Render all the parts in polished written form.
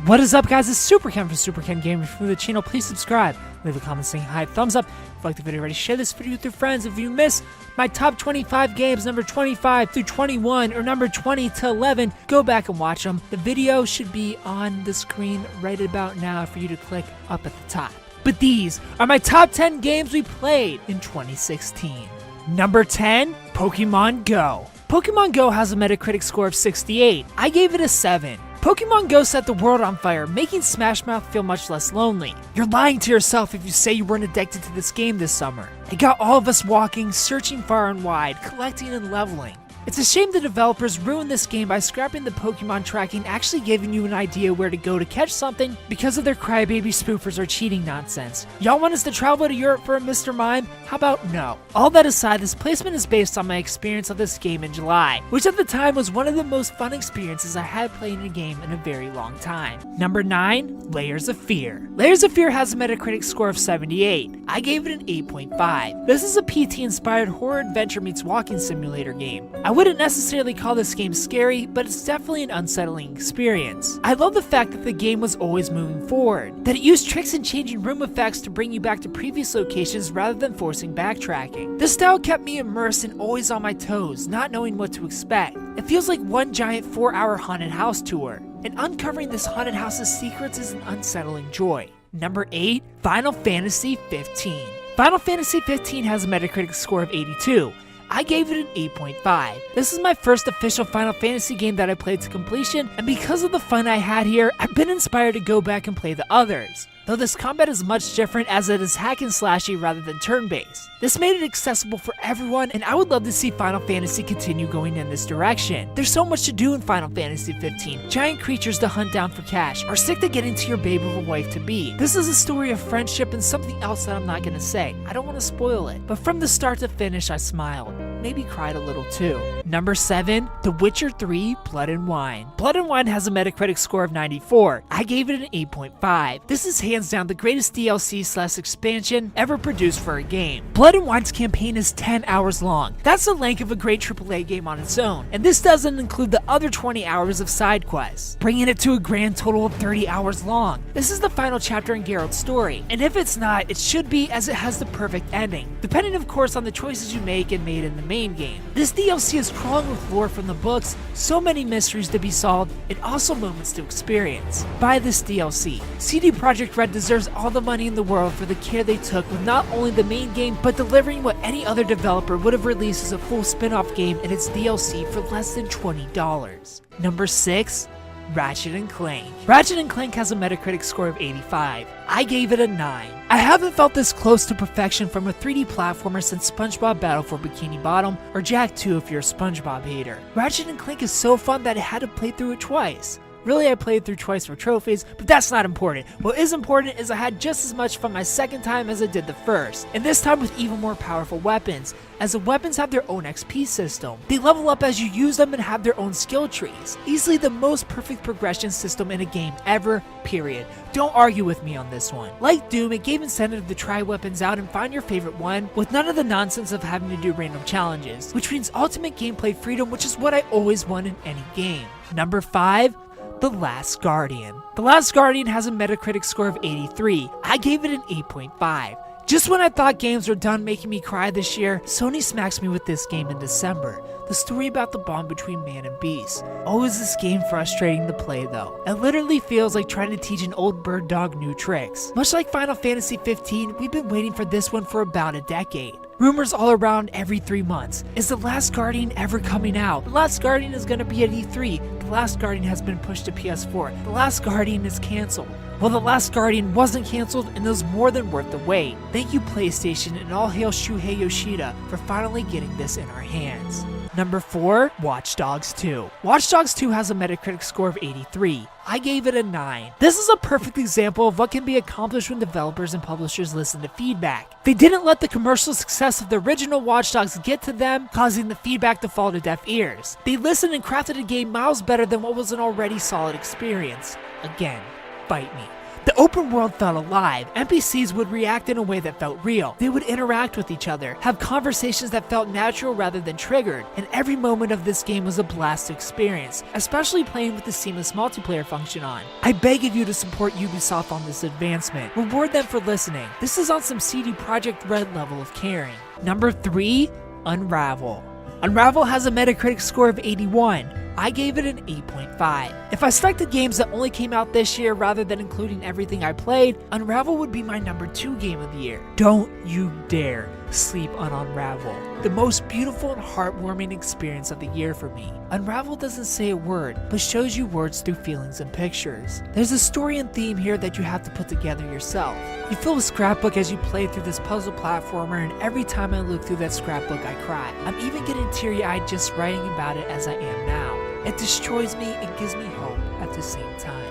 What is up, guys? It's Superken from Superken Games. From the channel, please subscribe, leave a comment saying hi, thumbs up if you like the video already, share this video with your friends. If you miss my top 25 games, number 25 through 21 or number 20 to 11, go back and watch them. The video should be on the screen right about now for you to click up at the top. But these are my top 10 games we played in 2016. Number 10, Pokemon Go. Pokemon Go has a Metacritic score of 68. I gave it a 7. Pokemon Go set the world on fire, making Smash Mouth feel much less lonely. You're lying to yourself if you say you weren't addicted to this game this summer. It got all of us walking, searching far and wide, collecting and leveling. It's a shame the developers ruined this game by scrapping the Pokemon tracking, actually giving you an idea where to go to catch something because of their crybaby spoofers or cheating nonsense. Y'all want us to travel to Europe for a Mr. Mime? How about no? All that aside, this placement is based on my experience of this game in July, which at the time was one of the most fun experiences I had playing a game in a very long time. Number 9, Layers of Fear. Layers of Fear has a Metacritic score of 78. I gave it an 8.5. This is a PT-inspired horror adventure meets walking simulator game. I wouldn't necessarily call this game scary, but it's definitely an unsettling experience. I love the fact that the game was always moving forward, that it used tricks and changing room effects to bring you back to previous locations rather than forcing backtracking. This style kept me immersed and always on my toes, not knowing what to expect. It feels like one giant 4-hour haunted house tour, and uncovering this haunted house's secrets is an unsettling joy. Number 8, Final Fantasy 15. Final Fantasy 15 has a Metacritic score of 82. I gave it an 8.5. This is my first official Final Fantasy game that I played to completion, and because of the fun I had here, I've been inspired to go back and play the others. Though this combat is much different as it is hack and slashy rather than turn-based. This made it accessible for everyone, and I would love to see Final Fantasy continue going in this direction. There's so much to do in Final Fantasy 15. Giant creatures to hunt down for cash, or sick to get into your babe of a wife-to-be. This is a story of friendship and something else that I'm not gonna say. I don't want to spoil it. But from the start to finish, I smiled. Maybe cried a little too. Number 7, The Witcher 3 Blood and Wine. Blood and Wine has a Metacritic score of 94. I gave it an 8.5. This is hands down the greatest DLC/expansion ever produced for a game. Blood and Wine's campaign is 10 hours long. That's the length of a great AAA game on its own, and this doesn't include the other 20 hours of side quests, bringing it to a grand total of 30 hours long. This is the final chapter in Geralt's story, and if it's not, it should be, as it has the perfect ending, depending of course on the choices you make and made in the main game. This DLC is crawling with lore from the books, so many mysteries to be solved, and also moments to experience. Buy this DLC. CD Projekt Red deserves all the money in the world for the care they took with not only the main game, but delivering what any other developer would have released as a full spin-off game and its DLC for less than $20. Number 6, Ratchet & Clank. Ratchet & Clank has a Metacritic score of 85. I gave it a 9. I haven't felt this close to perfection from a 3D platformer since SpongeBob Battle for Bikini Bottom, or Jak 2 if you're a SpongeBob hater. Ratchet & Clank is so fun that I had to play through it twice. Really, I played through twice for trophies, but that's not important. What is important is I had just as much fun my second time as I did the first, and this time with even more powerful weapons, as the weapons have their own XP system. They level up as you use them and have their own skill trees. Easily the most perfect progression system in a game ever, period. Don't argue with me on this one. Like Doom, it gave incentive to try weapons out and find your favorite one, with none of the nonsense of having to do random challenges, which means ultimate gameplay freedom, which is what I always want in any game. Number 5, The Last Guardian. The Last Guardian has a Metacritic score of 83. I gave it an 8.5. Just when I thought games were done making me cry this year, Sony smacks me with this game in December. The story about the bond between man and beast. Oh, is this game frustrating to play though. It literally feels like trying to teach an old bird dog new tricks. Much like Final Fantasy 15, we've been waiting for this one for about a decade. Rumors all around every 3 months. Is The Last Guardian ever coming out? The Last Guardian is gonna be at E3. The Last Guardian has been pushed to PS4. The Last Guardian is cancelled. Well, The Last Guardian wasn't cancelled and it was more than worth the wait. Thank you PlayStation, and all hail Shuhei Yoshida for finally getting this in our hands. Number 4, Watch Dogs 2. Watch Dogs 2 has a Metacritic score of 83. I gave it a 9. This is a perfect example of what can be accomplished when developers and publishers listen to feedback. They didn't let the commercial success of the original Watch Dogs get to them, causing the feedback to fall to deaf ears. They listened and crafted a game miles better than what was an already solid experience. Again, bite me. The open world felt alive. NPCs would react in a way that felt real. They would interact with each other, have conversations that felt natural rather than triggered, and every moment of this game was a blast to experience, especially playing with the seamless multiplayer function on. I beg of you to support Ubisoft on this advancement. Reward them for listening. This is on some CD Projekt Red level of caring. Number 3, Unravel. Unravel has a Metacritic score of 81. I gave it an 8.5. If I selected games that only came out this year rather than including everything I played, Unravel would be my number 2 game of the year. Don't you dare sleep on Unravel. The most beautiful and heartwarming experience of the year for me. Unravel doesn't say a word, but shows you words through feelings and pictures. There's a story and theme here that you have to put together yourself. You fill a scrapbook as you play through this puzzle platformer, and every time I look through that scrapbook I cry. I'm even getting teary-eyed just writing about it as I am now. It destroys me and gives me hope at the same time.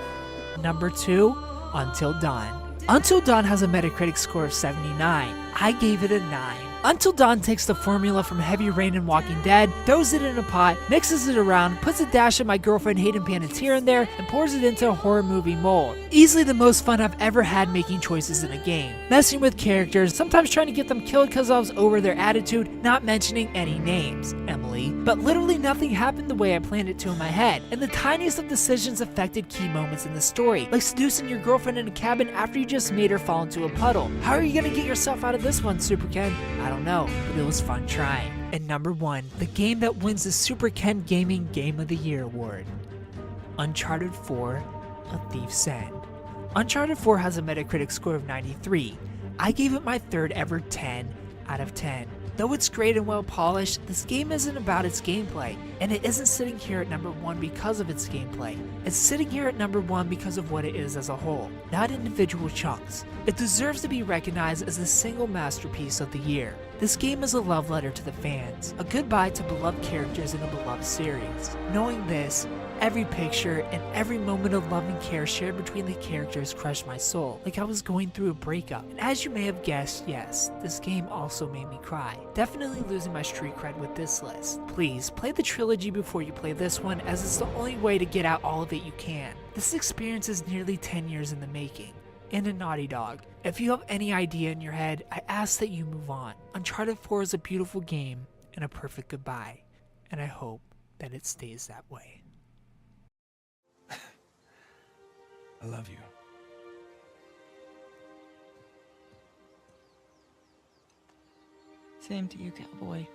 Number 2, Until Dawn. Until Dawn has a Metacritic score of 79. I gave it a 9. Until Dawn takes the formula from Heavy Rain and Walking Dead, throws it in a pot, mixes it around, puts a dash of My Girlfriend Hayden Panettiere in there, and pours it into a horror movie mold. Easily the most fun I've ever had making choices in a game. Messing with characters, sometimes trying to get them killed because I was over their attitude, not mentioning any names, Emily. But literally nothing happened the way I planned it to in my head, and the tiniest of decisions affected key moments in the story, like seducing your girlfriend in a cabin after you just made her fall into a puddle. How are you gonna get yourself out of this one, Superken? I don't know, but it was fun trying. And number 1, the game that wins the Superken Gaming Game of the Year award. Uncharted 4, A Thief's End. Uncharted 4 has a Metacritic score of 93. I gave it my 3rd ever 10 out of 10. Though it's great and well polished, this game isn't about its gameplay, and it isn't sitting here at number 1 because of its gameplay. It's sitting here at number 1 because of what it is as a whole, not individual chunks. It deserves to be recognized as the single masterpiece of the year. This game is a love letter to the fans, a goodbye to beloved characters in a beloved series. Knowing this, every picture and every moment of love and care shared between the characters crushed my soul, like I was going through a breakup. And as you may have guessed, yes, this game also made me cry. Definitely losing my street cred with this list. Please, play the trilogy before you play this one, as it's the only way to get out all of it you can. This experience is nearly 10 years in the making. And a Naughty Dog. If you have any idea in your head, I ask that you move on. Uncharted 4 is a beautiful game and a perfect goodbye, and I hope that it stays that way. I love you. Same to you, cowboy.